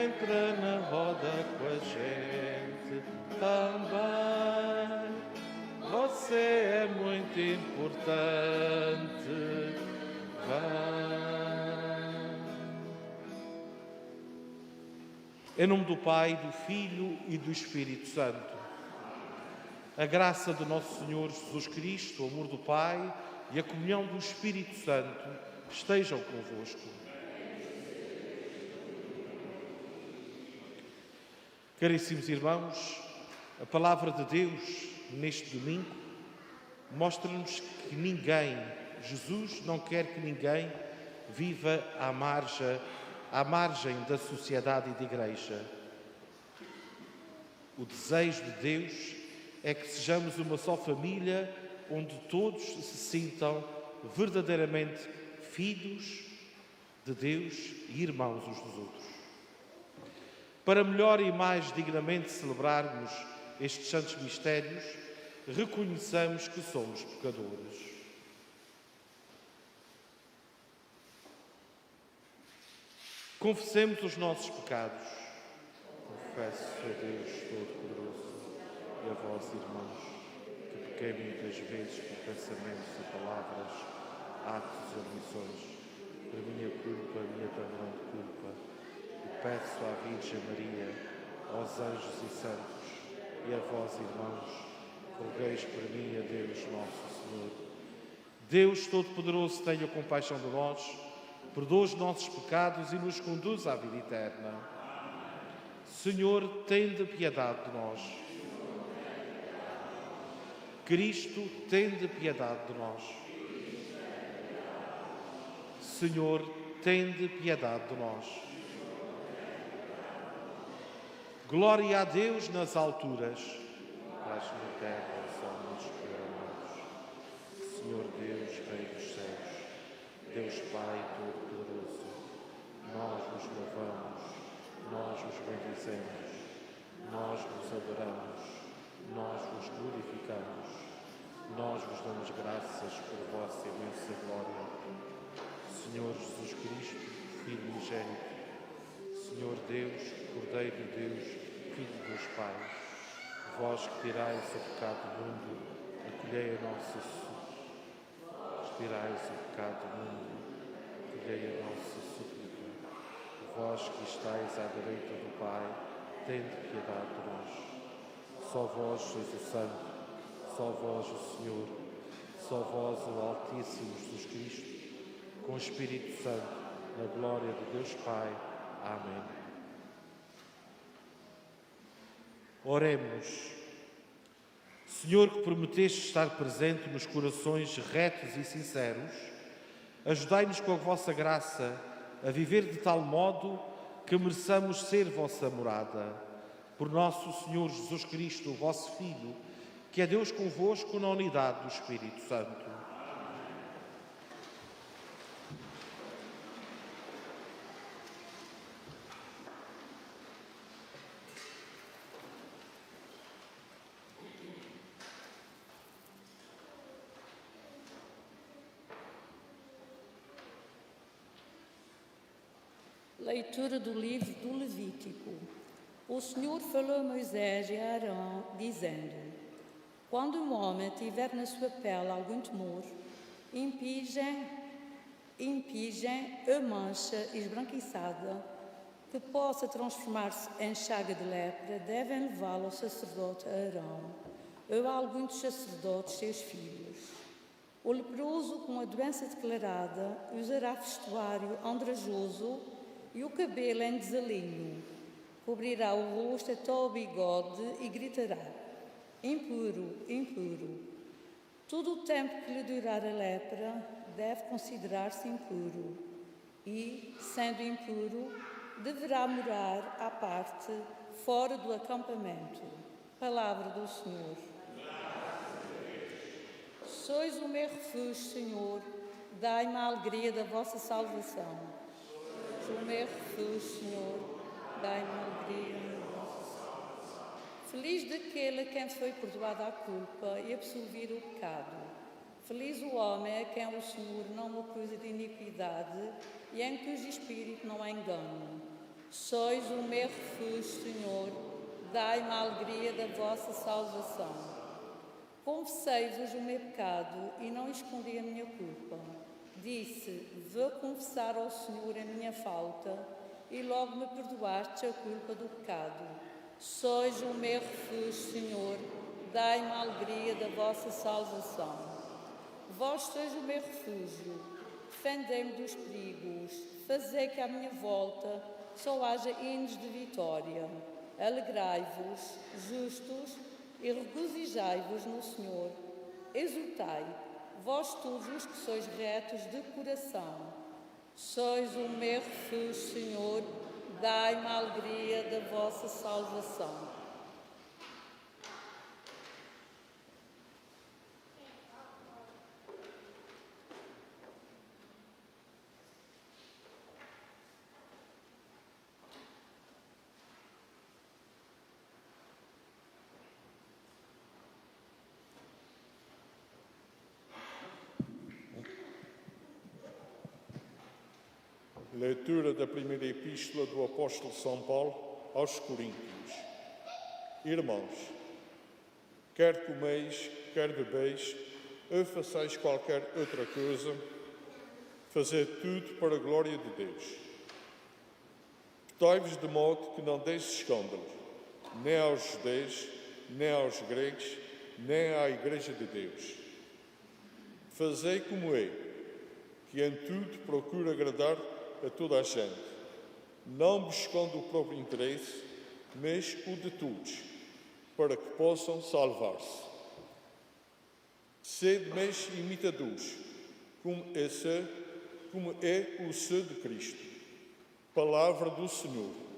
entra na roda com a gente também. Você é muito importante. Vem. Em nome do Pai, do Filho e do Espírito Santo. A graça do nosso Senhor Jesus Cristo, o amor do Pai e a comunhão do Espírito Santo estejam convosco. Caríssimos irmãos, a palavra de Deus neste domingo mostra-nos que Jesus não quer que ninguém viva à margem da sociedade e da Igreja. O desejo de Deus é que sejamos uma só família onde todos se sintam verdadeiramente filhos de Deus e irmãos uns dos outros. Para melhor e mais dignamente celebrarmos estes santos mistérios, reconheçamos que somos pecadores. Confessemos os nossos pecados. Confesso a Deus Todo-Poderoso e a vós, irmãos, que pequei muitas vezes por pensamentos e palavras, atos e omissões, por minha culpa, minha tão grande culpa. E peço à Virgem Maria, aos anjos e santos, e a vós, irmãos, rogueis por mim a Deus nosso Senhor. Deus Todo-Poderoso, tenha compaixão de nós, perdoa os nossos pecados e nos conduz à vida eterna. Senhor, tende piedade de nós. Cristo, tende piedade de nós. Senhor, tende piedade de nós. Glória a Deus nas alturas, paz na terra, somos amados. Senhor Deus, Rei dos céus, Deus Pai Todo-Poderoso, nós vos louvamos, nós vos bendizemos, nós vos adoramos, nós vos glorificamos, nós vos damos graças por vossa imensa glória. Senhor Jesus Cristo, Filho unigênito, Senhor Deus, Cordeiro de Deus, Filho de Deus Pai, vós que tirais o pecado do mundo, acolhei a nossa tirais o pecado do mundo, acolhei a nossa súplica. Vós que estáis à direita do Pai, tende piedade de nós. Só vós sois o Santo, só vós o Senhor, só vós o Altíssimo Jesus Cristo, com o Espírito Santo, na glória de Deus Pai. Amém. Oremos. Senhor, que prometeste estar presente nos corações retos e sinceros, ajudai-nos com a vossa graça a viver de tal modo que mereçamos ser vossa morada. Por nosso Senhor Jesus Cristo, o vosso Filho, que é Deus convosco na unidade do Espírito Santo. Leitura do livro do Levítico. O Senhor falou a Moisés e a Arão, dizendo: quando um homem tiver na sua pele algum temor, impingem a mancha esbranquiçada, que possa transformar-se em chaga de lepra, devem levá-lo ao sacerdote Arão, ou a algum dos sacerdotes, seus filhos. O leproso com a doença declarada usará vestuário andrajoso e o cabelo em desalinho, cobrirá o rosto até ao bigode e gritará: impuro, impuro. Todo o tempo que lhe durar a lepra deve considerar-se impuro e, sendo impuro, deverá morar à parte, fora do acampamento. Palavra do Senhor. Sois o meu refúgio, Senhor, dai-me a alegria da vossa salvação. O meu refúgio, Senhor, dai-me alegria na vossa salvação. Feliz daquele a quem foi perdoada a culpa e absolvido o pecado. Feliz o homem a quem o Senhor não acusa de iniquidade e em cujo espírito não há engano. Sois o meu refúgio, Senhor, dai-me a alegria da vossa salvação. Confessei-vos o meu pecado e não escondi a minha culpa. Disse, vou confessar ao Senhor a minha falta e logo me perdoaste a culpa do pecado. Sois o meu refúgio, Senhor, dai-me a alegria da vossa salvação. Vós sois o meu refúgio, defendei-me dos perigos, fazei que à minha volta só haja hinos de vitória. Alegrai-vos, justos, e regozijai-vos no Senhor. Exultai, vós todos os que sois retos de coração. Sois o meu refúgio, Senhor, dai-me a alegria da vossa salvação. Leitura da primeira epístola do apóstolo São Paulo aos Coríntios. Irmãos, quer comeis, quer bebeis, ou façais qualquer outra coisa, fazei tudo para a glória de Deus. Portai-vos de modo que não deis escândalo, nem aos judeus, nem aos gregos, nem à Igreja de Deus. Fazei como é, que em tudo procura agradar a toda a gente, não buscando o próprio interesse, mas o de todos, para que possam salvar-se. Sede meus imitadores, como é o Senhor de Cristo. Palavra do Senhor.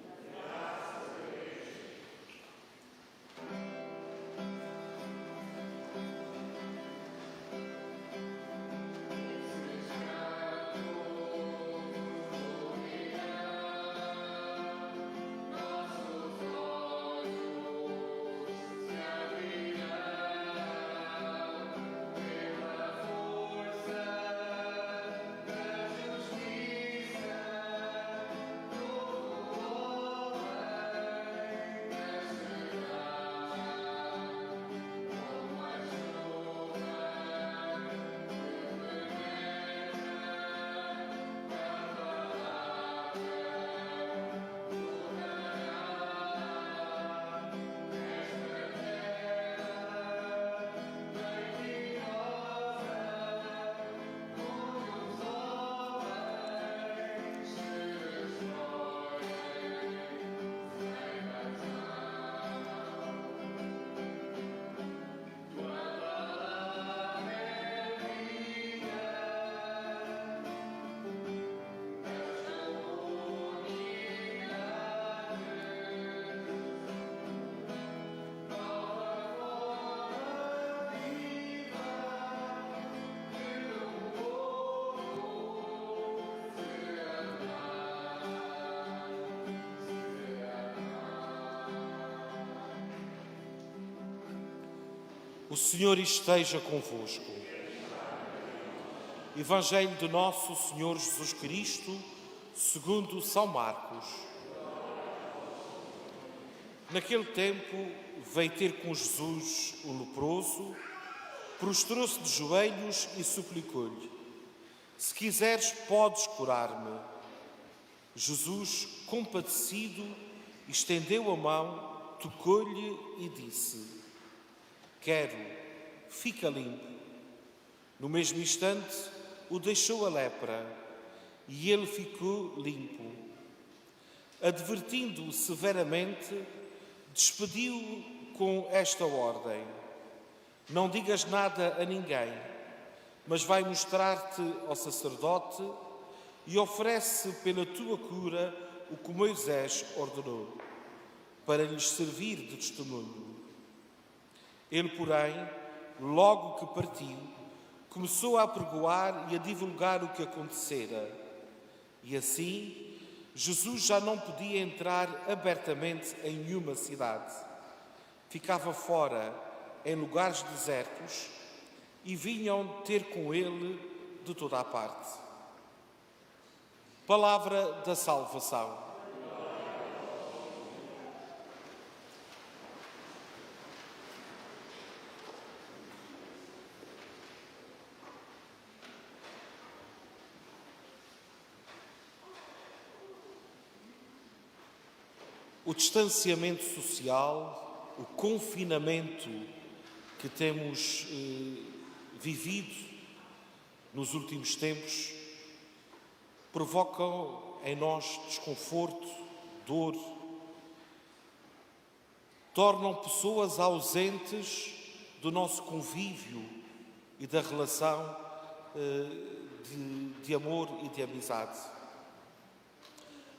O Senhor esteja convosco. Evangelho de nosso Senhor Jesus Cristo, segundo São Marcos. Naquele tempo, veio ter com Jesus o leproso, prostrou-se de joelhos e suplicou-lhe: se quiseres, podes curar-me. Jesus, compadecido, estendeu a mão, tocou-lhe e disse: quero, fica limpo. No mesmo instante, o deixou a lepra e ele ficou limpo. Advertindo-o severamente, despediu-o com esta ordem: não digas nada a ninguém, mas vai mostrar-te ao sacerdote e oferece pela tua cura o que Moisés ordenou, para lhes servir de testemunho. Ele, porém, logo que partiu, começou a apregoar e a divulgar o que acontecera. E assim, Jesus já não podia entrar abertamente em nenhuma cidade. Ficava fora, em lugares desertos, e vinham ter com ele de toda a parte. Palavra da salvação. o distanciamento social, o confinamento que temos vivido nos últimos tempos, provocam em nós desconforto, dor, tornam pessoas ausentes do nosso convívio e da relação de amor e de amizade.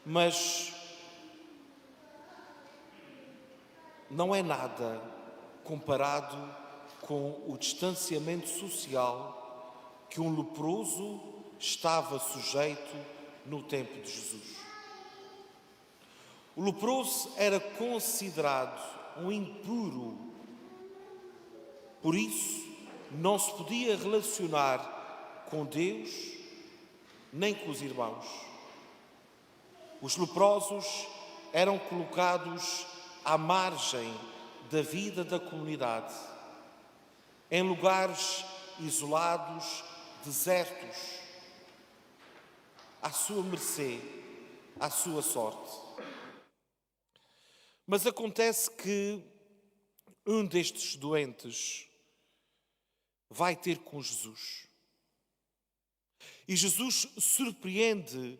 Mas não é nada comparado com o distanciamento social que um leproso estava sujeito no tempo de Jesus. O leproso era considerado um impuro, por isso não se podia relacionar com Deus nem com os irmãos. Os leprosos eram colocados à margem da vida da comunidade, em lugares isolados, desertos, à sua mercê, à sua sorte. Mas acontece que um destes doentes vai ter com Jesus. E Jesus surpreende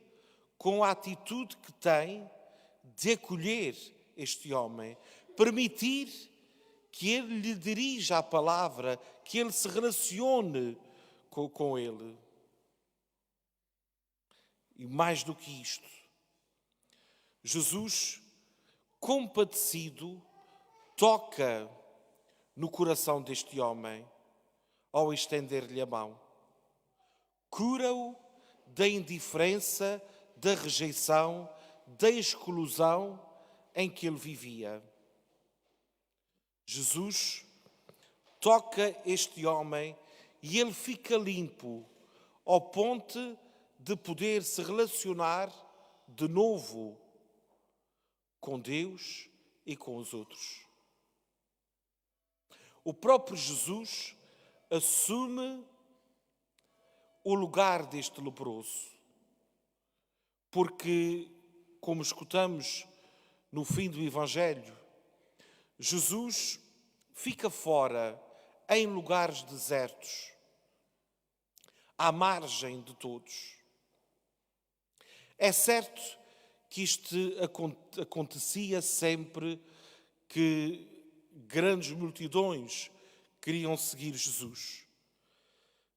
com a atitude que tem de acolher este homem, permitir que ele lhe dirija a palavra, que ele se relacione com ele. E mais do que isto, Jesus, compadecido, toca no coração deste homem ao estender-lhe a mão. Cura-o da indiferença, da rejeição, da exclusão em que ele vivia. Jesus toca este homem e ele fica limpo, ao ponto de poder se relacionar de novo com Deus e com os outros. O próprio Jesus assume o lugar deste leproso, porque, como escutamos no fim do Evangelho, Jesus fica fora, em lugares desertos, à margem de todos. É certo que isto acontecia sempre que grandes multidões queriam seguir Jesus.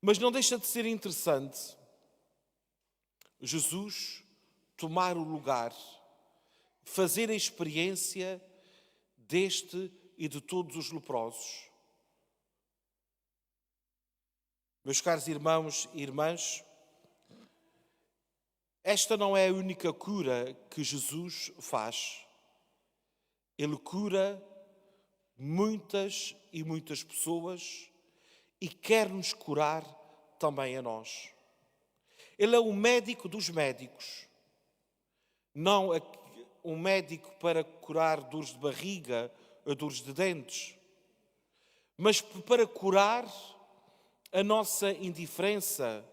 Mas não deixa de ser interessante Jesus tomar o lugar, fazer a experiência deste e de todos os leprosos. Meus caros irmãos e irmãs, esta não é a única cura que Jesus faz. Ele cura muitas e muitas pessoas e quer nos curar também a nós. Ele é o médico dos médicos. Não um médico para curar dores de barriga ou dores de dentes, mas para curar a nossa indiferença,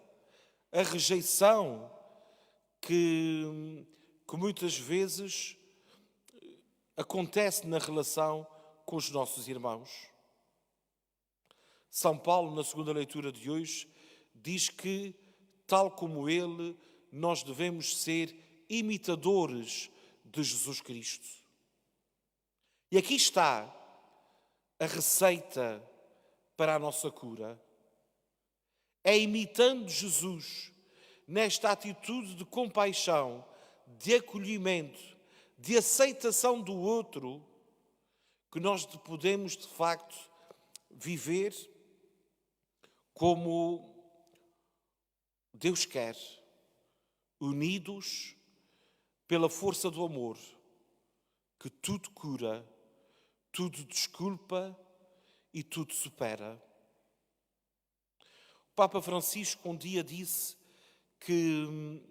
a rejeição que muitas vezes acontece na relação com os nossos irmãos. São Paulo, na segunda leitura de hoje, diz que, tal como ele, nós devemos ser imitadores de Jesus Cristo. E aqui está a receita para a nossa cura. É imitando Jesus nesta atitude de compaixão, de acolhimento, de aceitação do outro, que nós podemos, de facto, viver como Deus quer, unidos pela força do amor, que tudo cura, tudo desculpa e tudo supera. O Papa Francisco um dia disse que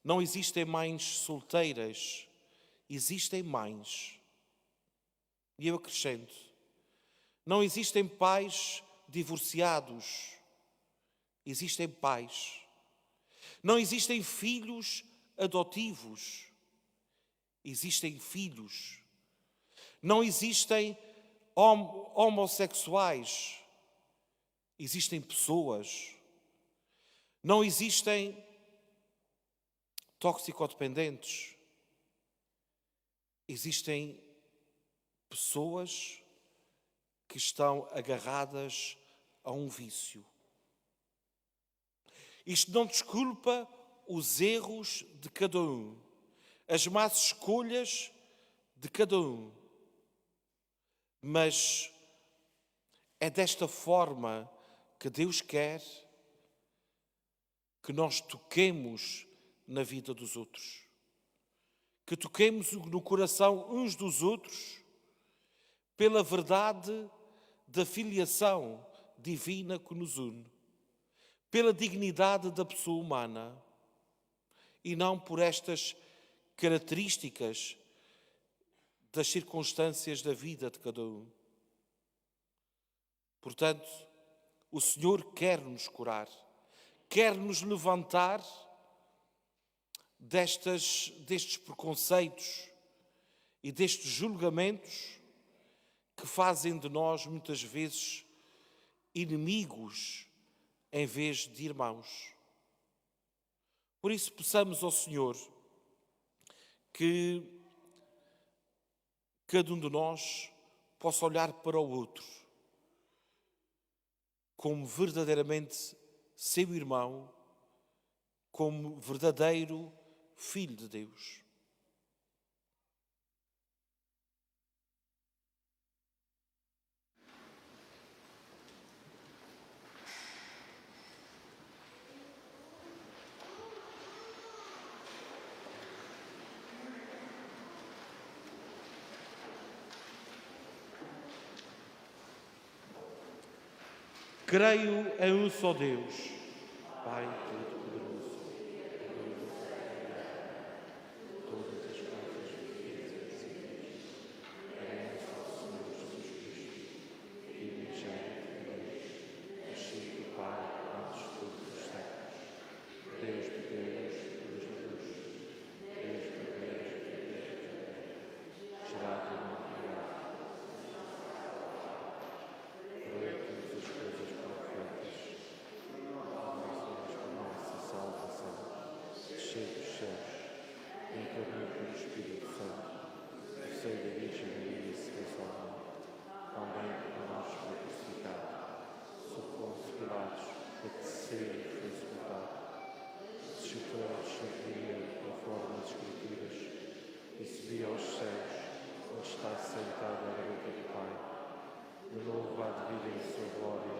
não existem mães solteiras, existem mães. E eu acrescento, não existem pais divorciados, existem pais. Não existem filhos adotivos, existem filhos. Não existem homossexuais. Existem pessoas. Não existem toxicodependentes. Existem pessoas que estão agarradas a um vício. Isto não desculpa os erros de cada um, as más escolhas de cada um, mas é desta forma que Deus quer que nós toquemos na vida dos outros, que toquemos no coração uns dos outros pela verdade da filiação divina que nos une, pela dignidade da pessoa humana e não por estas características das circunstâncias da vida de cada um. Portanto, o Senhor quer nos curar, quer nos levantar destes preconceitos e destes julgamentos que fazem de nós, muitas vezes, inimigos em vez de irmãos. Por isso, peçamos ao Senhor que cada um de nós possa olhar para o outro como verdadeiramente seu irmão, como verdadeiro filho de Deus. Creio em um só Deus, Pai Todo-Poderoso, todas as coisas feitas e creio no Senhor Jesus Cristo, Filho unigênito de Deus, nascido do Pai antes de todos os séculos, Deus de Deus, Deus de Deus, Deus de Deus, gerado e não criado. Creio todas as coisas perfeitas, nossa salvação, desceu dos céus, encarnou pelo Espírito Santo, do seio da Virgem Maria e se fez homem, também por nós foi crucificado, sob Pôncio Pilatos, padeceu e foi sepultado, desceu aos céus conforme as Escrituras, e subiu aos céus, onde está sentado à direita do Pai. De novo há de vir em sua glória,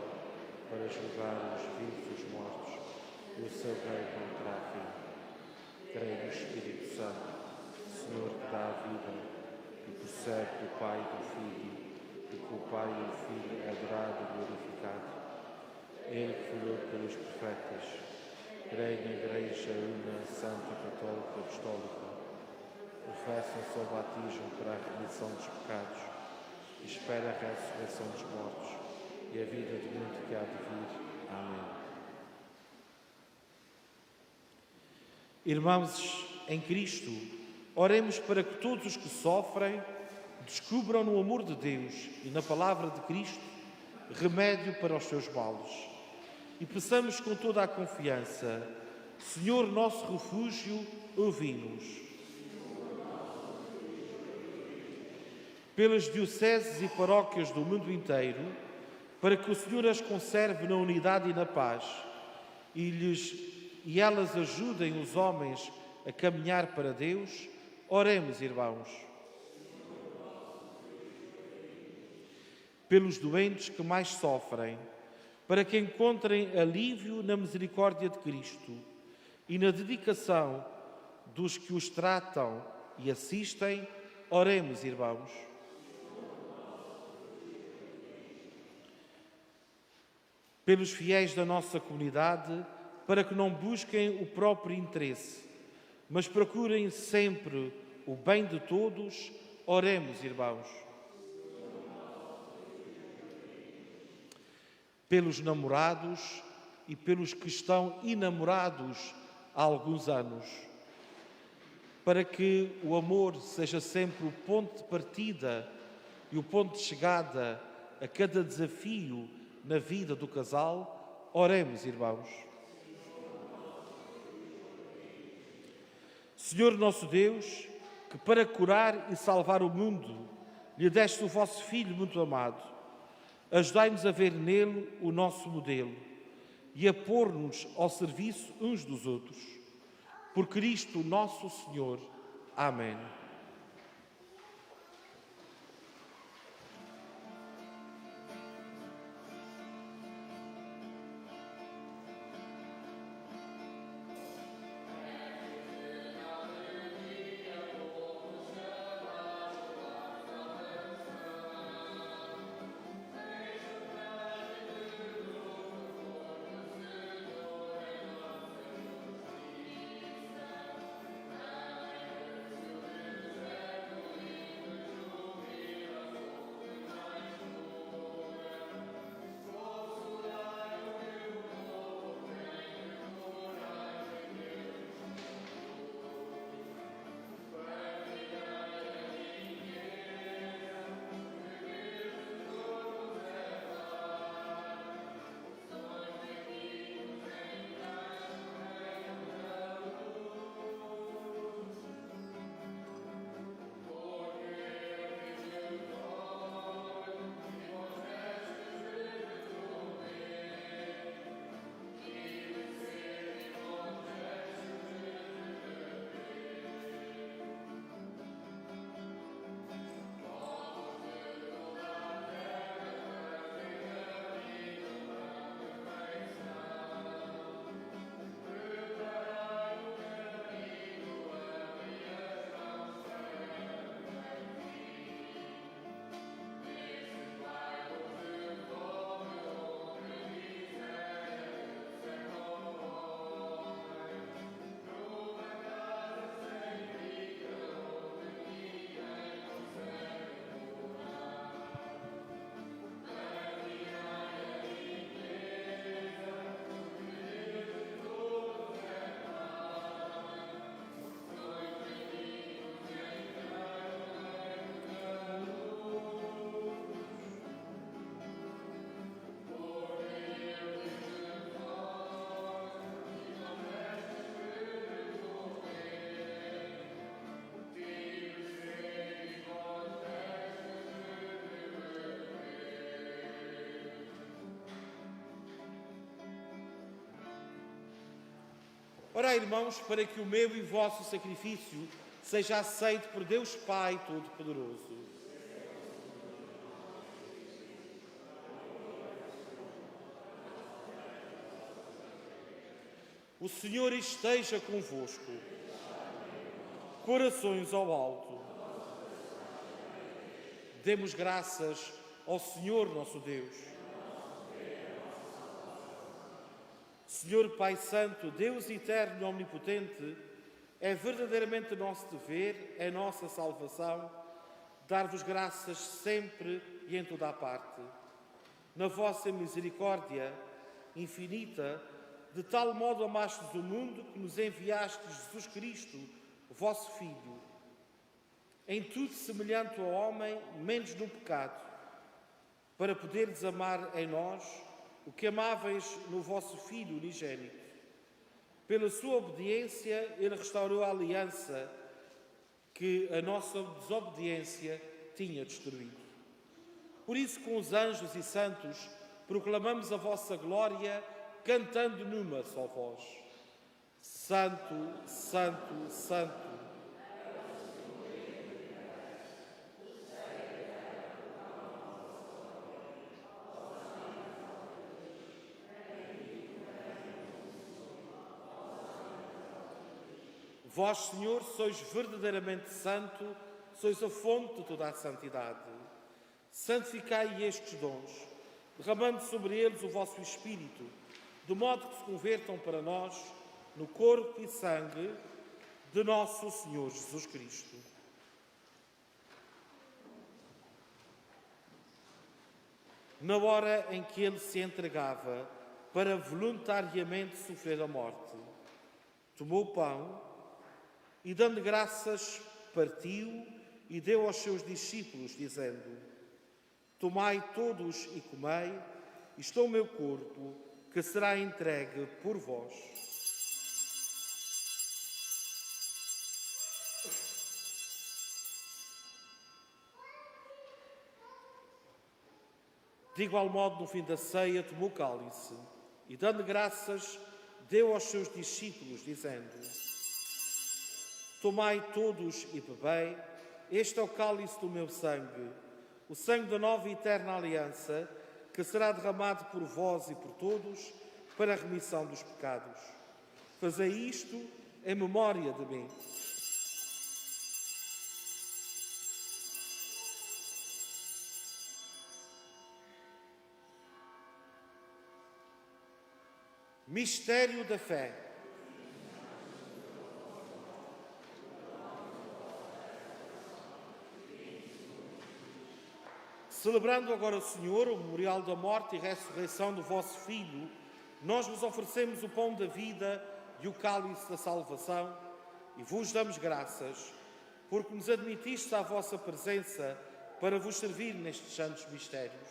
para julgar os vivos e os mortos, e o seu reino não terá fim. Creio no Espírito Santo, Senhor que dá a vida, e procede do Pai e do Filho, e com o Pai e o Filho é adorado e glorificado. Ele que falou pelos profetas. Creio na Igreja Una, Santa, Católica, Apostólica. Professo o seu batismo para a remissão dos pecados e espera a ressurreição dos mortos e a vida de mundo que há de vir. Amém. Irmãos em Cristo, oremos para que todos os que sofrem descubram no amor de Deus e na palavra de Cristo remédio para os seus males. E peçamos com toda a confiança: Senhor nosso refúgio, ouvi-nos. Pelas dioceses e paróquias do mundo inteiro, para que o Senhor as conserve na unidade e na paz, e elas ajudem os homens a caminhar para Deus, oremos, irmãos. Pelos doentes que mais sofrem, para que encontrem alívio na misericórdia de Cristo e na dedicação dos que os tratam e assistem, oremos, irmãos. Pelos fiéis da nossa comunidade, para que não busquem o próprio interesse, mas procurem sempre o bem de todos, oremos, irmãos. Pelos namorados e pelos que estão enamorados há alguns anos, para que o amor seja sempre o ponto de partida e o ponto de chegada a cada desafio na vida do casal, oremos, irmãos. Senhor nosso Deus, que para curar e salvar o mundo lhe deste o vosso Filho muito amado, ajudai-nos a ver nele o nosso modelo e a pôr-nos ao serviço uns dos outros. Por Cristo nosso Senhor. Amém. Ora, irmãos, para que o meu e o vosso sacrifício seja aceito por Deus Pai Todo-Poderoso. O Senhor esteja convosco. Corações ao alto. Demos graças ao Senhor nosso Deus. Senhor Pai Santo, Deus eterno e omnipotente, é verdadeiramente nosso dever, é nossa salvação, dar-vos graças sempre e em toda a parte. Na vossa misericórdia infinita, de tal modo amastes o mundo que nos enviastes Jesus Cristo, o vosso Filho, em tudo semelhante ao homem, menos no pecado, para poderdes amar em nós o que amáveis no vosso Filho unigênito. Pela sua obediência, ele restaurou a aliança que a nossa desobediência tinha destruído. Por isso, com os anjos e santos, proclamamos a vossa glória, cantando numa só voz. Santo, Santo, Santo. Vós, Senhor, sois verdadeiramente santo, sois a fonte de toda a santidade. Santificai estes dons, derramando sobre eles o vosso Espírito, de modo que se convertam para nós no corpo e sangue de nosso Senhor Jesus Cristo. Na hora em que ele se entregava para voluntariamente sofrer a morte, tomou o pão E dando graças, partiu e deu aos seus discípulos, dizendo: Tomai todos e comei, isto é o meu corpo, que será entregue por vós. De igual modo, no fim da ceia, tomou o cálice e, dando graças, deu aos seus discípulos, dizendo: Tomai todos e bebei, este é o cálice do meu sangue, o sangue da nova e eterna aliança, que será derramado por vós e por todos para a remissão dos pecados. Fazei isto em memória de mim. Mistério da fé. Celebrando agora, Senhor, o memorial da morte e ressurreição do vosso Filho, nós vos oferecemos o pão da vida e o cálice da salvação e vos damos graças, porque nos admitistes à vossa presença para vos servir nestes santos mistérios.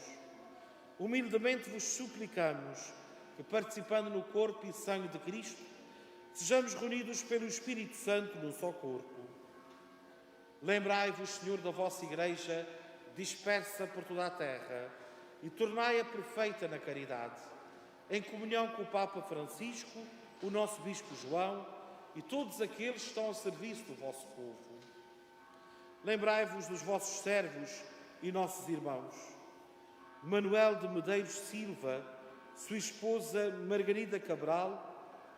Humildemente vos suplicamos que, participando no corpo e sangue de Cristo, sejamos reunidos pelo Espírito Santo num só corpo. Lembrai-vos, Senhor, da vossa Igreja, dispersa por toda a terra, e tornai-a perfeita na caridade, em comunhão com o Papa Francisco, o nosso Bispo João e todos aqueles que estão ao serviço do vosso povo. Lembrai-vos dos vossos servos e nossos irmãos, Manuel de Medeiros Silva, sua esposa Margarida Cabral,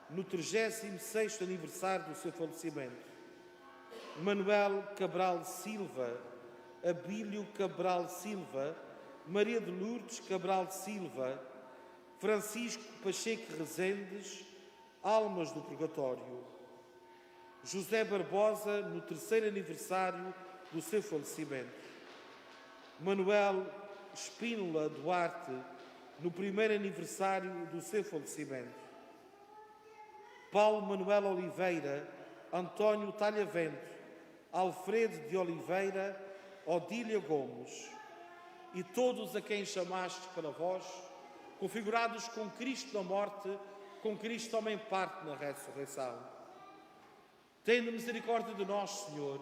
no 36º aniversário do seu falecimento, Manuel Cabral Silva, Abílio Cabral Silva, Maria de Lourdes Cabral Silva, Francisco Pacheco Rezendes, almas do purgatório, José Barbosa, no 3º aniversário do seu falecimento, Manuel Espínola Duarte, no 1º aniversário do seu falecimento, Paulo Manuel Oliveira, António Talhavento, Alfredo de Oliveira, Odília Gomes e todos a quem chamastes para vós, configurados com Cristo na morte, com Cristo também parte na ressurreição. Tende misericórdia de nós, Senhor,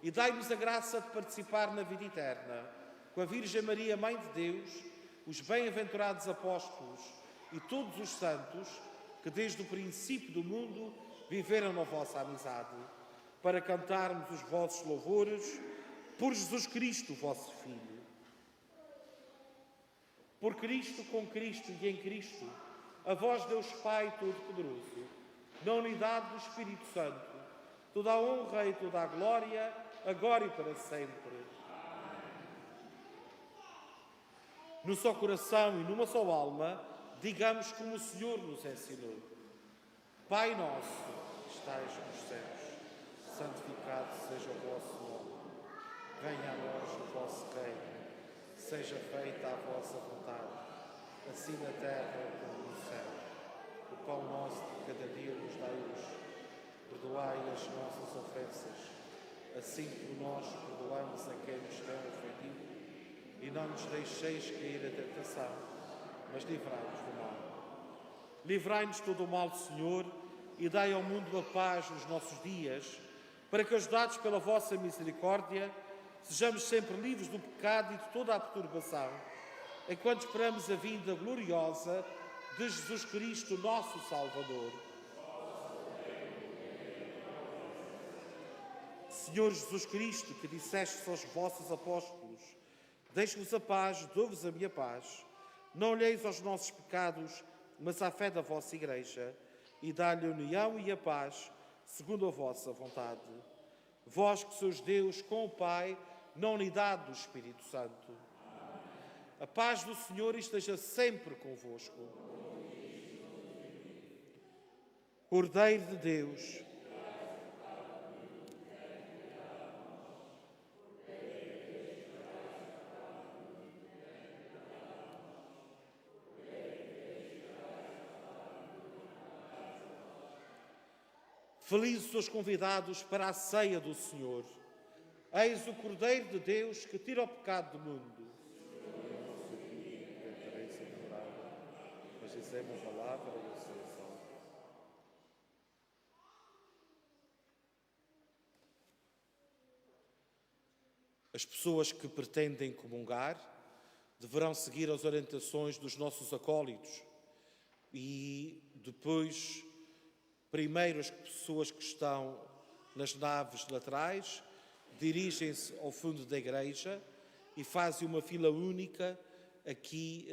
e dai-nos a graça de participar na vida eterna, com a Virgem Maria, Mãe de Deus, os bem-aventurados apóstolos e todos os santos que desde o princípio do mundo viveram na vossa amizade, para cantarmos os vossos louvores por Jesus Cristo, vosso Filho. Por Cristo, com Cristo e em Cristo, a vós, Deus Pai Todo-Poderoso, na unidade do Espírito Santo, toda a honra e toda a glória, agora e para sempre. Num só coração e numa só alma, digamos como o Senhor nos ensinou. Pai nosso, que estais nos céus, santificado seja o vosso nome. Venha a nós o vosso reino, seja feita a vossa vontade, assim na terra como no céu. O pão nosso de cada dia nos dai hoje. Perdoai as nossas ofensas, assim como nós perdoamos a quem nos tem ofendido. E não nos deixeis cair a tentação, mas livrai-nos do mal. Livrai-nos de todo o mal, Senhor, e dai ao mundo a paz nos nossos dias, para que, ajudados pela vossa misericórdia, sejamos sempre livres do pecado e de toda a perturbação, enquanto esperamos a vinda gloriosa de Jesus Cristo, nosso Salvador. Senhor Jesus Cristo, que dissestes aos vossos apóstolos: deixo-vos a paz, dou-vos a minha paz. Não olheis aos nossos pecados, mas à fé da vossa Igreja, e dá-lhe a união e a paz, segundo a vossa vontade. Vós que sois Deus com o Pai, na unidade do Espírito Santo. A paz do Senhor esteja sempre convosco. Cordeiro de Deus, Felizes os convidados para a ceia do Senhor. Eis o Cordeiro de Deus que tira o pecado do mundo. Mas dizemos a palavra e a salvação. As pessoas que pretendem comungar deverão seguir as orientações dos nossos acólitos e depois, primeiro as pessoas que estão nas naves laterais dirigem-se ao fundo da igreja e fazem uma fila única aqui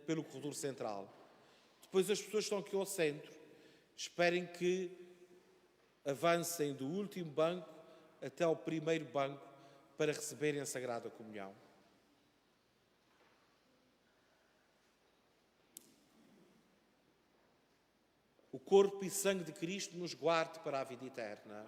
pelo corredor central. Depois as pessoas que estão aqui ao centro esperem que avancem do último banco até ao primeiro banco para receberem a Sagrada Comunhão. O corpo e sangue de Cristo nos guarde para a vida eterna.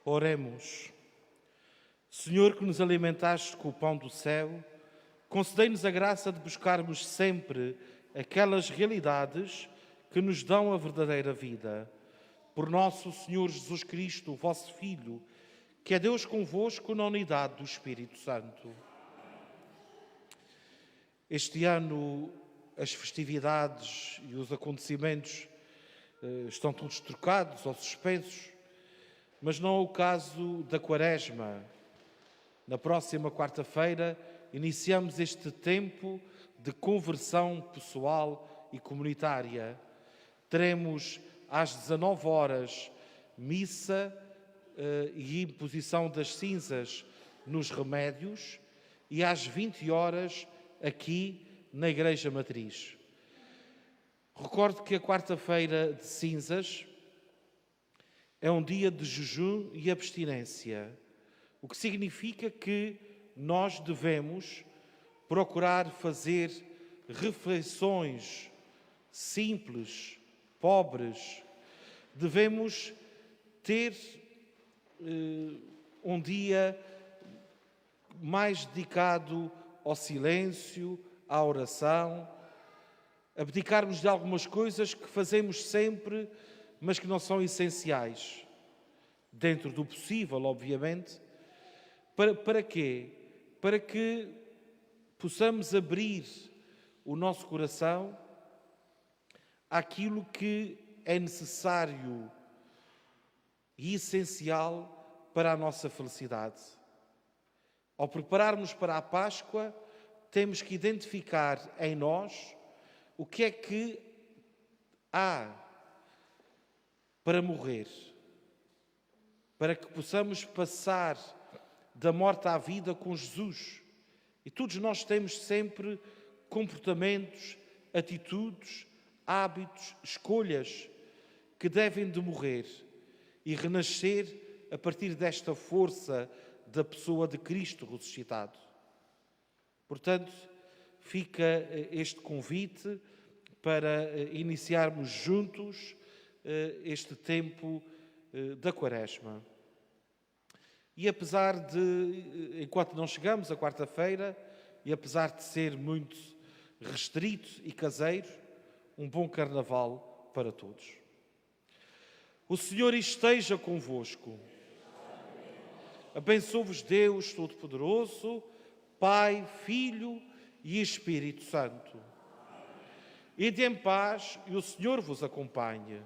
Oremos. Senhor, que nos alimentaste com o pão do céu, concedei-nos a graça de buscarmos sempre aquelas realidades que nos dão a verdadeira vida. Por nosso Senhor Jesus Cristo, o vosso Filho, que é Deus convosco na unidade do Espírito Santo. Este ano, as festividades e os acontecimentos estão todos trocados ou suspensos, mas não é o caso da Quaresma. Na próxima quarta-feira, iniciamos este tempo de conversão pessoal e comunitária. Teremos às 19 horas missa e imposição das cinzas nos remédios e às 20 horas aqui na Igreja Matriz. Recordo que a quarta-feira de cinzas é um dia de jejum e abstinência, o que significa que nós devemos procurar fazer refeições simples, pobres. Devemos ter um dia mais dedicado ao silêncio, à oração, abdicarmos de algumas coisas que fazemos sempre, mas que não são essenciais, dentro do possível, obviamente. Para quê? Para que possamos abrir o nosso coração àquilo que é necessário e essencial para a nossa felicidade. Ao prepararmos para a Páscoa, temos que identificar em nós o que é que há para morrer, para que possamos passar da morte à vida com Jesus. E todos nós temos sempre comportamentos, atitudes, hábitos, escolhas que devem de morrer e renascer a partir desta força da pessoa de Cristo ressuscitado. Portanto, fica este convite para iniciarmos juntos este tempo da Quaresma. E apesar de, enquanto não chegamos à quarta-feira, e apesar de ser muito restrito e caseiro, um bom Carnaval para todos. O Senhor esteja convosco. Abençoe-vos Deus Todo-Poderoso, Pai, Filho e Espírito Santo. Ide em paz e o Senhor vos acompanhe.